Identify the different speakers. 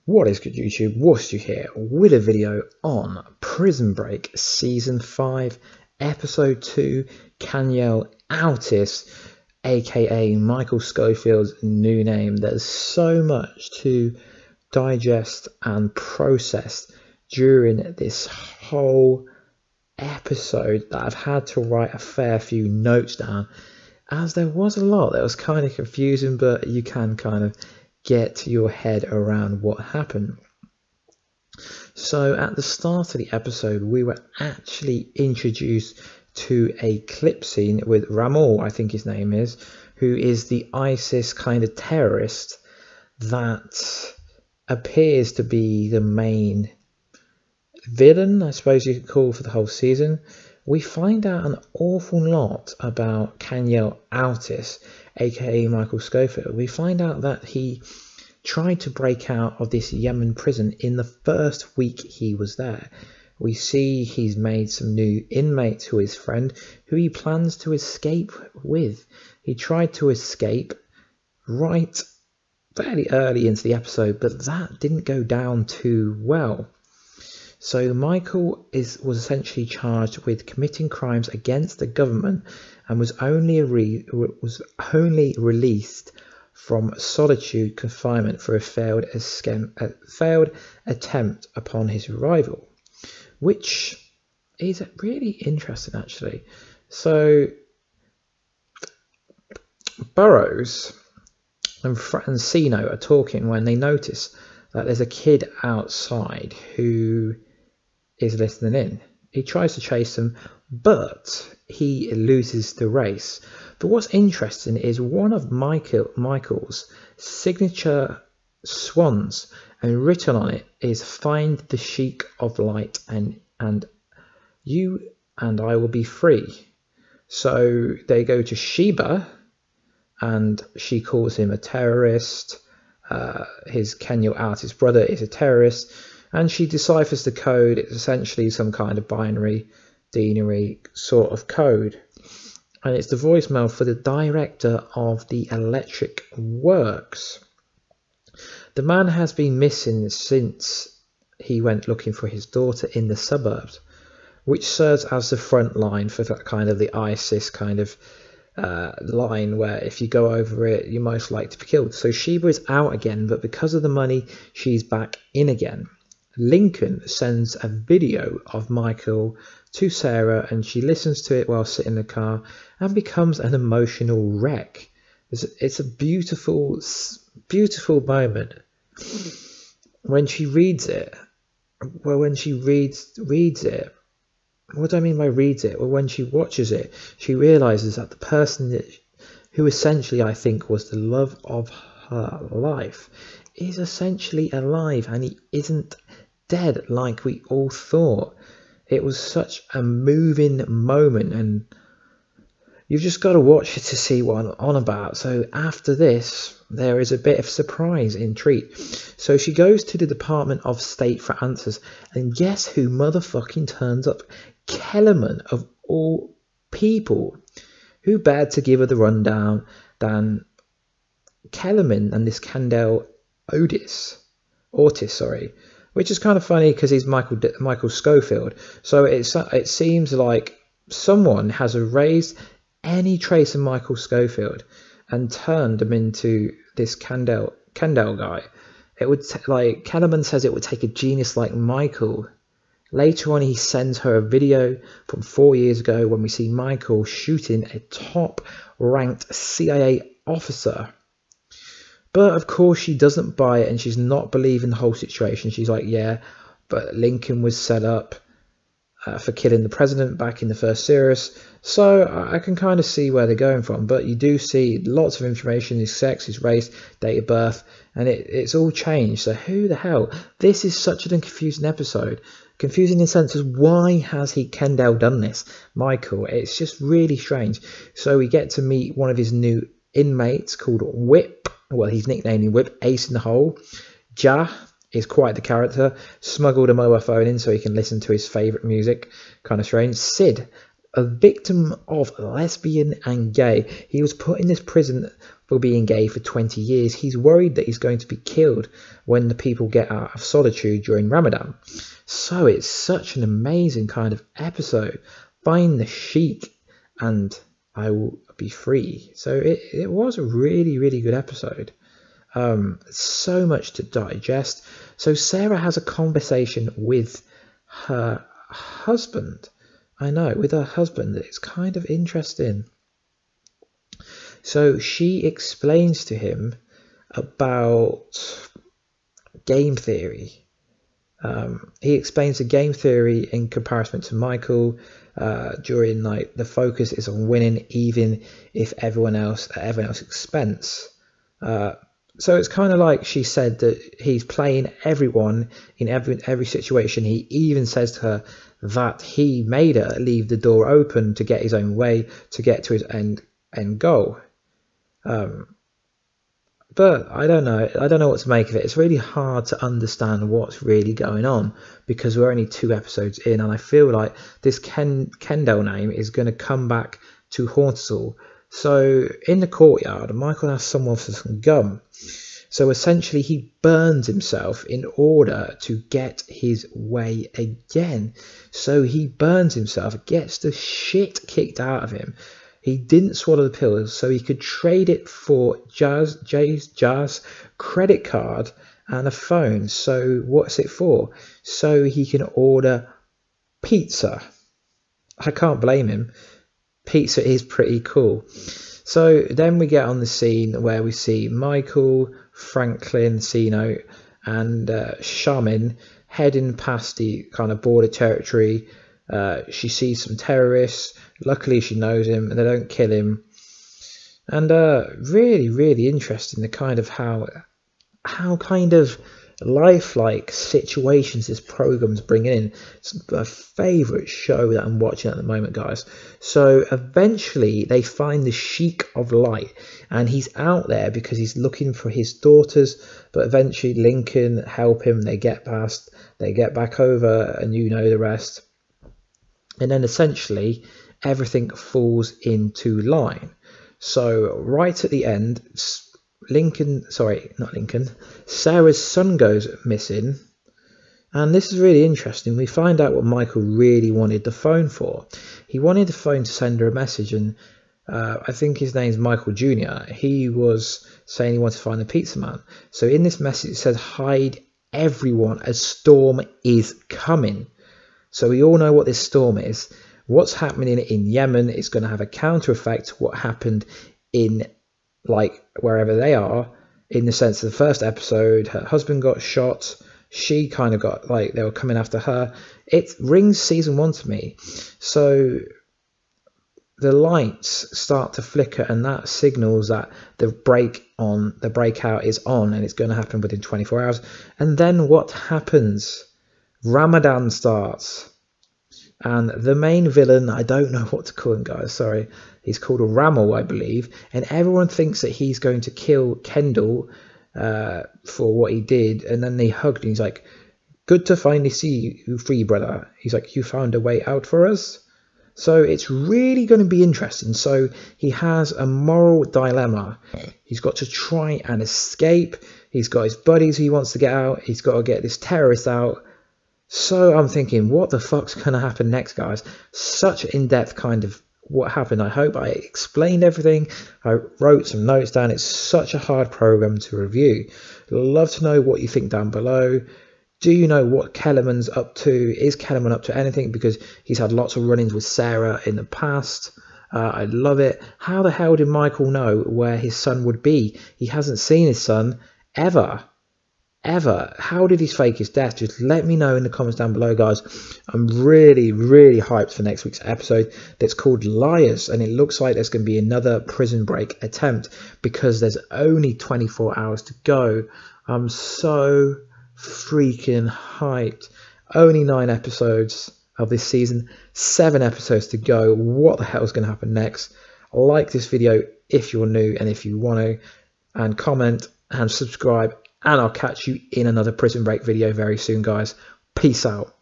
Speaker 1: What is good, YouTube? Warstu here with a video on Prison Break Season 5 Episode 2, Kaniel Outis, aka Michael Schofield's new name. There's so much to digest and process during this whole episode that I've had to write a fair few notes down, as there was a lot that was kind of confusing, but you can kind of get your head around what happened. So at the start of the episode, we were actually introduced to a clip scene with Ramal, I think his name is, who is the ISIS kind of terrorist that appears to be the main villain, I suppose you could call, for the whole season. We find out an awful lot about Kaniel Outis, aka Michael Schofield. We find out that he tried to break out of this Yemen prison in the first week he was there. We see he's made some new inmates who his friend, who he plans to escape with. He tried to escape right fairly early into the episode, but that didn't go down too well. So Michael was essentially charged with committing crimes against the government and was only released from solitude confinement for a failed attempt upon his arrival, which is really interesting actually. So Burroughs and Sino are talking when they notice that there's a kid outside who is listening in. He tries to chase them, but he loses the race. But what's interesting is one of Michael's signature swans, and written on it is "Find the Sheik of Light, and you and I will be free." So they go to Sheba, and she calls him a terrorist. His Kaniel Outis brother is a terrorist, and she deciphers the code. It's essentially some kind of binary denary sort of code, and it's the voicemail for the director of the electric works. The man has been missing since he went looking for his daughter in the suburbs, which serves as the front line for that kind of the ISIS kind of line where if you go over it, you're most likely to be killed. So Sheba is out again, but because of the money, she's back in again. Lincoln sends a video of Michael to Sarah, and she listens to it while sitting in the car and becomes an emotional wreck. It's a beautiful, beautiful moment when she reads it. Well, when she reads it, what do I mean by reads it? Well, when she watches it, she realizes that the person who essentially I think was the love of her life is essentially alive, and he isn't dead like we all thought. It was such a moving moment, and you've just got to watch it to see what I'm on about. So after this, there is a bit of surprise in treat. So she goes to the Department of State for answers, and guess who motherfucking turns up? Kellerman, of all people. Who better to give her the rundown than Kellerman and this Kaniel Outis, which is kind of funny because he's Michael Schofield. So it seems like someone has erased any trace of Michael Schofield and turned him into this Kaniel guy. It would like Kellerman says it would take a genius like Michael. Later on, he sends her a video from 4 years ago when we see Michael shooting a top-ranked CIA officer. But of course, she doesn't buy it, and she's not believing the whole situation. She's like, yeah, but Lincoln was set up for killing the president back in the first series. So I can kind of see where they're going from. But you do see lots of information, his sex, his race, date of birth, and it's all changed. So who the hell? This is such an confusing episode. Confusing in the sense of why has he Kaniel done this, Michael? It's just really strange. So we get to meet one of his new inmates called Whip. Well, he's nicknamed him Whip, Ace in the Hole. Ja is quite the character. Smuggled a mobile phone in so he can listen to his favourite music. Kind of strange. Sid a victim of lesbian and gay. He was put in this prison for being gay for 20 years. He's worried that he's going to be killed when the people get out of solitude during Ramadan. So it's such an amazing kind of episode. Find the sheik and I will be free. So it was a really, really good episode. So much to digest. So Sarah has a conversation with her husband. I know, with her husband. It's kind of interesting. So she explains to him about game theory. He explains the game theory in comparison to Michael. During like the focus is on winning, even if everyone else at everyone else's expense. So it's kind of like she said that he's playing everyone in every situation. He even says to her that he made her leave the door open to get his own way, to get to his end goal. But I don't know what to make of it. It's really hard to understand what's really going on because we're only 2 episodes in, and I feel like this Kaniel name is going to come back to haunt us all. So in the courtyard, Michael asks someone for some gum. So essentially he burns himself in order to get his way again. So he burns himself, gets the shit kicked out of him. He didn't swallow the pills, so he could trade it for Jazz credit card and a phone. So what's it for? So he can order pizza. I can't blame him. Pizza is pretty cool. So then we get on the scene where we see Michael, Franklin, Sino, and Shaman heading past the kind of border territory. She sees some terrorists. Luckily she knows him and they don't kill him. And really, really interesting the kind of how kind of lifelike situations this program's bringing in. It's a favourite show that I'm watching at the moment, guys. So eventually they find the Sheik of Light, and he's out there because he's looking for his daughters, but eventually Lincoln help him. They get past, they get back over, and you know the rest. And then essentially everything falls into line. So right at the end, Sarah's son goes missing, and this is really interesting. We find out what Michael really wanted the phone for. He wanted the phone to send her a message, and I think his name's Michael Jr. He was saying he wanted to find the pizza man. So in this message it says, hide everyone, a storm is coming. So we all know what this storm is. What's happening in Yemen is going to have a counter effect to what happened in like wherever they are, in the sense of the first episode, her husband got shot, she kind of got like they were coming after her. It rings season 1 to me. So the lights start to flicker, and that signals that the breakout is on, and it's going to happen within 24 hours. And then what happens? Ramadan starts. And the main villain, I don't know what to call him, guys, sorry. He's called a Ramel, I believe. And everyone thinks that he's going to kill Kaniel for what he did. And then they hugged and he's like, good to finally see you free, brother. He's like, you found a way out for us? So it's really going to be interesting. So he has a moral dilemma. He's got to try and escape. He's got his buddies he wants to get out. He's got to get this terrorist out. So I'm thinking, what the fuck's going to happen next, guys? Such in-depth kind of what happened. I hope I explained everything. I wrote some notes down. It's such a hard program to review. Love to know what you think down below. Do you know what Kellerman's up to? Is Kellerman up to anything? Because he's had lots of run-ins with Sarah in the past. I love it. How the hell did Michael know where his son would be? He hasn't seen his son ever. How did he fake his death? Just let me know in the comments down below, guys. I'm really, really hyped for next week's episode that's called Liars, and it looks like there's going to be another prison break attempt because there's only 24 hours to go. I'm so freaking hyped. Only 9 episodes of this season, 7 episodes to go. What the hell is going to happen next? Like this video if you're new and if you want to, and comment and subscribe. And I'll catch you in another Prison Break video very soon, guys. Peace out.